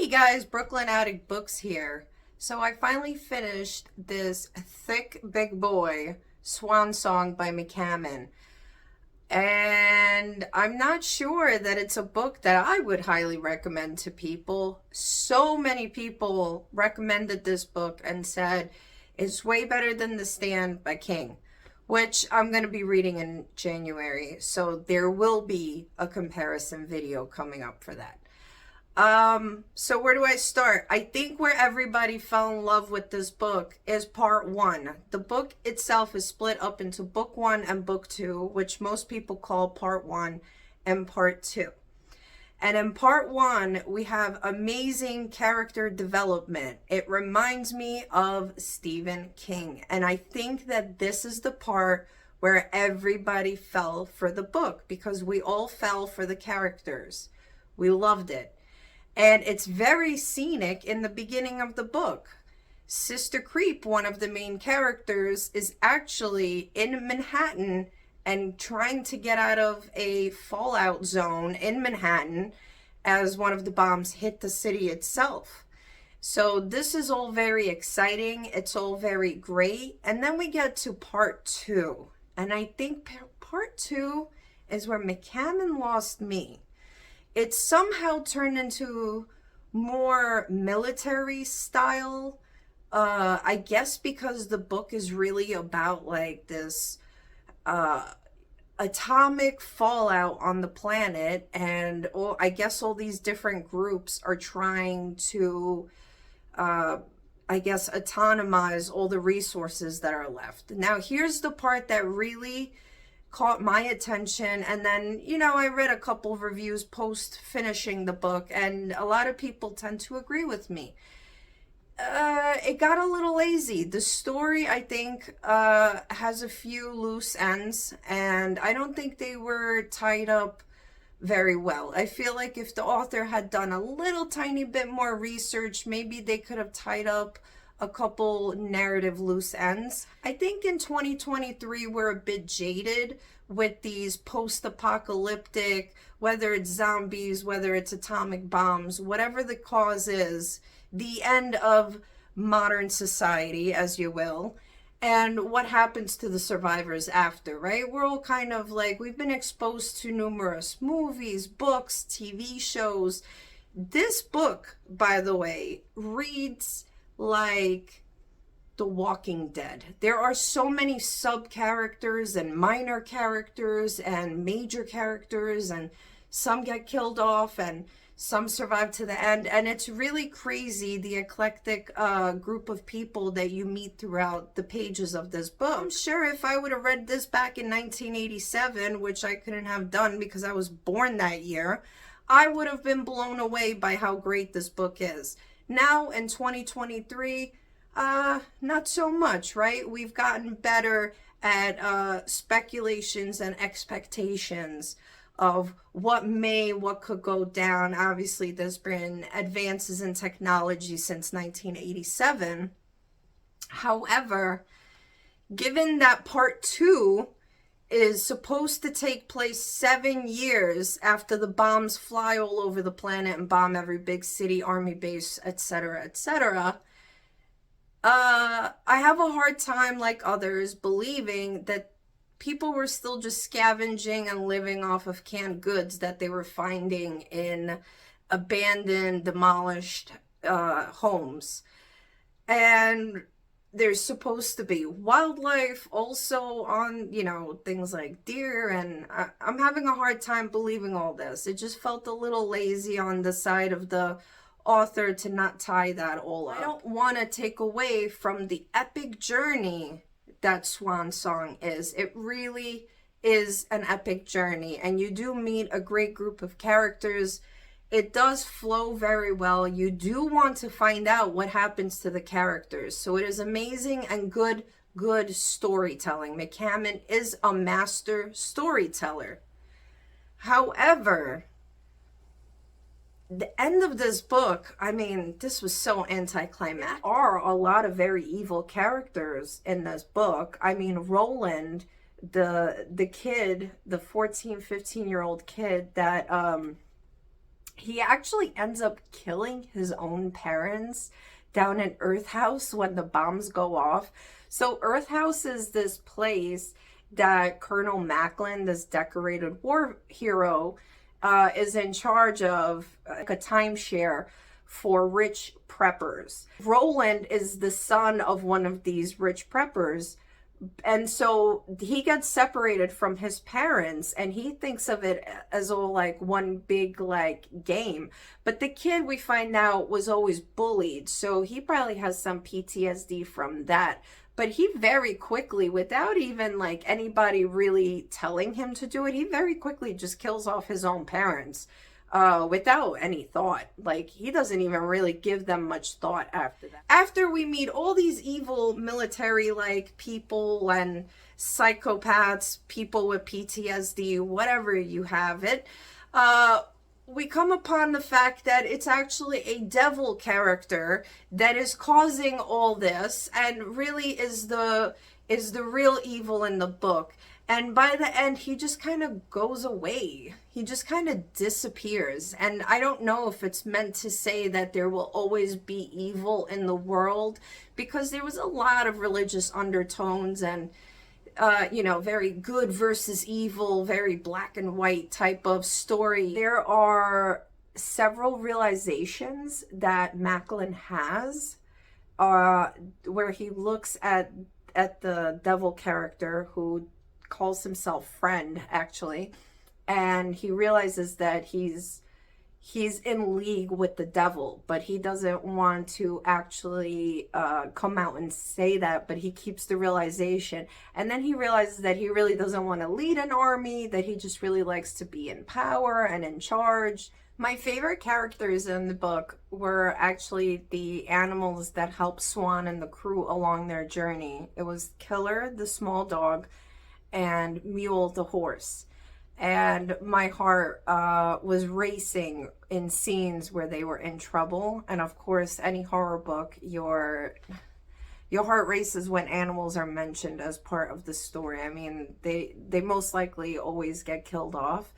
Hey guys, Brooklyn Attic Books here. So I finally finished this thick big boy, Swan Song by McCammon. And I'm not sure that it's a book that I would highly recommend to people. So many people recommended this book and said it's way better than The Stand by King, which I'm going to be reading in January. So there will be a comparison video coming up for that. So where do I start? I think where everybody fell in love with this book is part one. The book itself is split up into book one and book two, which most people call part one and part two. And in part one, we have amazing character development. It reminds me of Stephen King. And I think that this is the part where everybody fell for the book because we all fell for the characters. We loved it. And it's very scenic in the beginning of the book. Sister Creep, one of the main characters, is actually in Manhattan and trying to get out of a fallout zone in Manhattan as one of the bombs hit the city itself. So this is all very exciting. It's all very great. And then we get to part two. And I think part two is where McCammon lost me. It somehow turned into more military style. I guess because the book is really about like this atomic fallout on the planet, and I guess all these different groups are trying to I guess autonomize all the resources that are left. Now here's the part that really caught my attention, and then I read a couple of reviews post finishing the book, and a lot of people tend to agree with me. It got a little lazy. The story, I think, has a few loose ends, and I don't think they were tied up very well. I feel like if the author had done a little tiny bit more research, maybe they could have tied up a couple narrative loose ends. I think in 2023 we're a bit jaded with these post-apocalyptic, whether it's zombies, whether it's atomic bombs, whatever the cause is, the end of modern society, as you will, and what happens to the survivors after, right? We're all kind of like, we've been exposed to numerous movies, books, TV shows. This book, by the way, reads like The Walking Dead. There are so many sub-characters and minor characters and major characters, and some get killed off and some survive to the end, and it's really crazy the eclectic group of people that you meet throughout the pages of this book. I'm sure if I would have read this back in 1987, which I couldn't have done because I was born that year, I would have been blown away by how great this book is. Now in 2023, not so much, right? We've gotten better at speculations and expectations of what could go down. Obviously, there's been advances in technology since 1987. However, given that part two is supposed to take place 7 years after the bombs fly all over the planet and bomb every big city, army base, etc., etc., I have a hard time, like others, believing that people were still just scavenging and living off of canned goods that they were finding in abandoned, demolished homes. And there's supposed to be wildlife also on, things like deer, and I'm having a hard time believing all this. It just felt a little lazy on the side of the author to not tie that all up. I don't want to take away from the epic journey that Swan Song is. It really is an epic journey, and you do meet a great group of characters. It does flow very well. You do want to find out what happens to the characters. So it is amazing and good storytelling. McCammon is a master storyteller. However, the end of this book, I mean, this was so anticlimactic. There are a lot of very evil characters in this book. I mean, Roland, the kid, the 14, 15-year-old kid that he actually ends up killing his own parents down in Earth House when the bombs go off. So Earth House is this place that Colonel McCammon, this decorated war hero, is in charge of, like a timeshare for rich preppers. Roland is the son of one of these rich preppers, and so he gets separated from his parents, and he thinks of it as all like one big like game. But the kid, we find out, was always bullied, so he probably has some PTSD from that. But he very quickly, without even like anybody really telling him to do it, he very quickly just kills off his own parents, without any thought. Like, he doesn't even really give them much thought after that. After we meet all these evil military like people and psychopaths, people with PTSD, whatever you have it, we come upon the fact that it's actually a devil character that is causing all this, and really is the real evil in the book. And by the end, he just kind of goes away. He just kind of disappears. And I don't know if it's meant to say that there will always be evil in the world, because there was a lot of religious undertones and, you know, very good versus evil, very black and white type of story. There are several realizations that Macklin has, where he looks at the devil character, who calls himself Friend, actually, and he realizes that he's in league with the devil, but he doesn't want to actually come out and say that, but he keeps the realization. And then he realizes that he really doesn't want to lead an army, that he just really likes to be in power and in charge. My favorite characters in the book were actually the animals that helped Swan and the crew along their journey. It was Killer, the small dog, and Mule, the horse. And my heart was racing in scenes where they were in trouble. And of course, any horror book, your heart races when animals are mentioned as part of the story. I mean, they most likely always get killed off,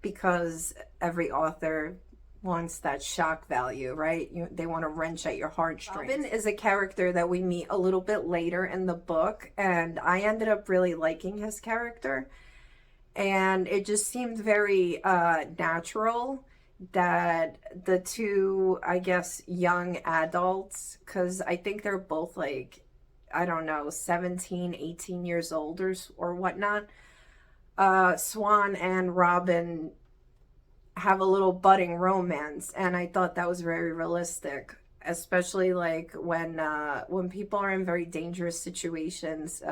because every author wants that shock value, right? They want to wrench at your heartstrings. Robin is a character that we meet a little bit later in the book, and I ended up really liking his character. And it just seemed very natural that the two, I guess, young adults, because I think they're both like, I don't know, 17, 18 years old or whatnot, Swan and Robin have a little budding romance, and I thought that was very realistic, especially like when people are in very dangerous situations.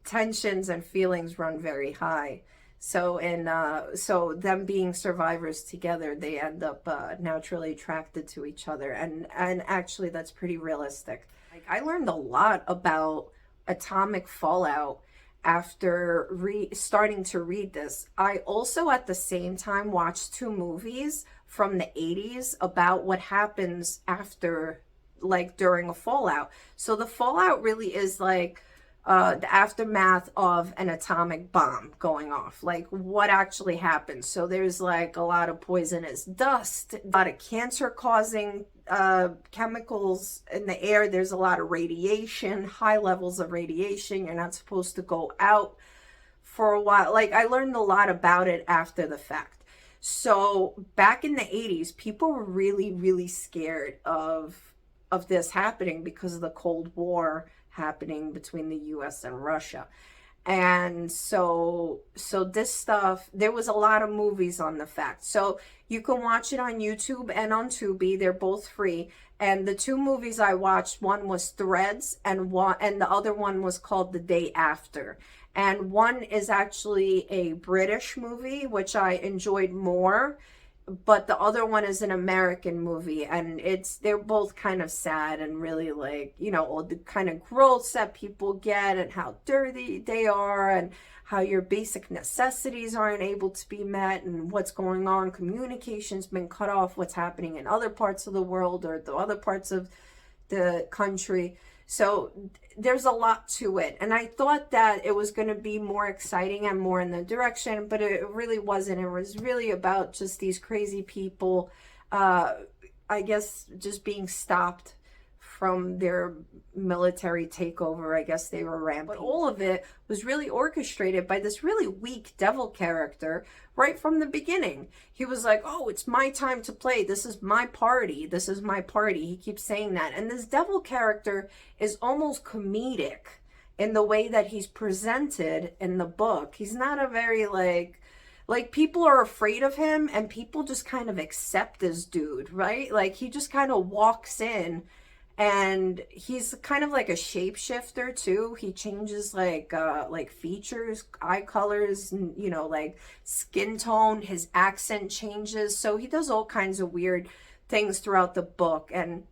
Tensions and feelings run very high. So so them being survivors together, they end up naturally attracted to each other, and actually that's pretty realistic. Like, I learned a lot about atomic fallout after starting to read this. I also at the same time watched two movies from the 80s about what happens after, like, during a fallout. So the fallout really is like the aftermath of an atomic bomb going off, like what actually happens. So there's like a lot of poisonous dust, a lot of cancer causing chemicals in the air. There's a lot of radiation, high levels of radiation. You're not supposed to go out for a while. Like, I learned a lot about it after the fact. So back in the 80s, people were really, really scared of this happening because of the Cold War happening between the US and Russia. And so this stuff, there was a lot of movies on the fact. So you can watch it on YouTube and on Tubi. They're both free. And the two movies I watched, one was Threads, and the other one was called The Day After. And one is actually a British movie, which I enjoyed more, but the other one is an American movie, and they're both kind of sad and really, like, you know, all the kind of growths that people get and how dirty they are and how your basic necessities aren't able to be met and what's going on. Communication's been cut off, what's happening in other parts of the world or the other parts of the country. So there's a lot to it. And I thought that it was going to be more exciting and more in the direction, but it really wasn't. It was really about just these crazy people, I guess, just being stopped from their military takeover. I guess they were rampant. But all of it was really orchestrated by this really weak devil character right from the beginning. He was like, oh, it's my time to play. This is my party. This is my party. He keeps saying that. And this devil character is almost comedic in the way that he's presented in the book. He's not a very like people are afraid of him, and people just kind of accept this dude, right? Like he just kind of walks in, and he's kind of like a shapeshifter too. He changes like features, eye colors, and, you know, like skin tone. His accent changes, so he does all kinds of weird things throughout the book. And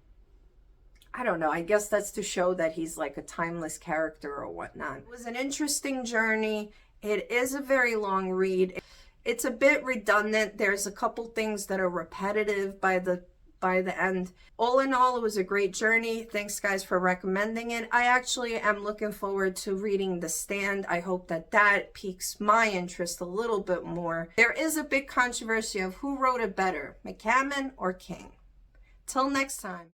I don't know, I guess that's to show that he's like a timeless character or whatnot. It was an interesting journey. It is a very long read. It's a bit redundant. There's a couple things that are repetitive by the end. All in all, it was a great journey. Thanks, guys, for recommending it. I actually am looking forward to reading The Stand. I hope that piques my interest a little bit more. There is a big controversy of who wrote it better, McCammon or King. Till next time.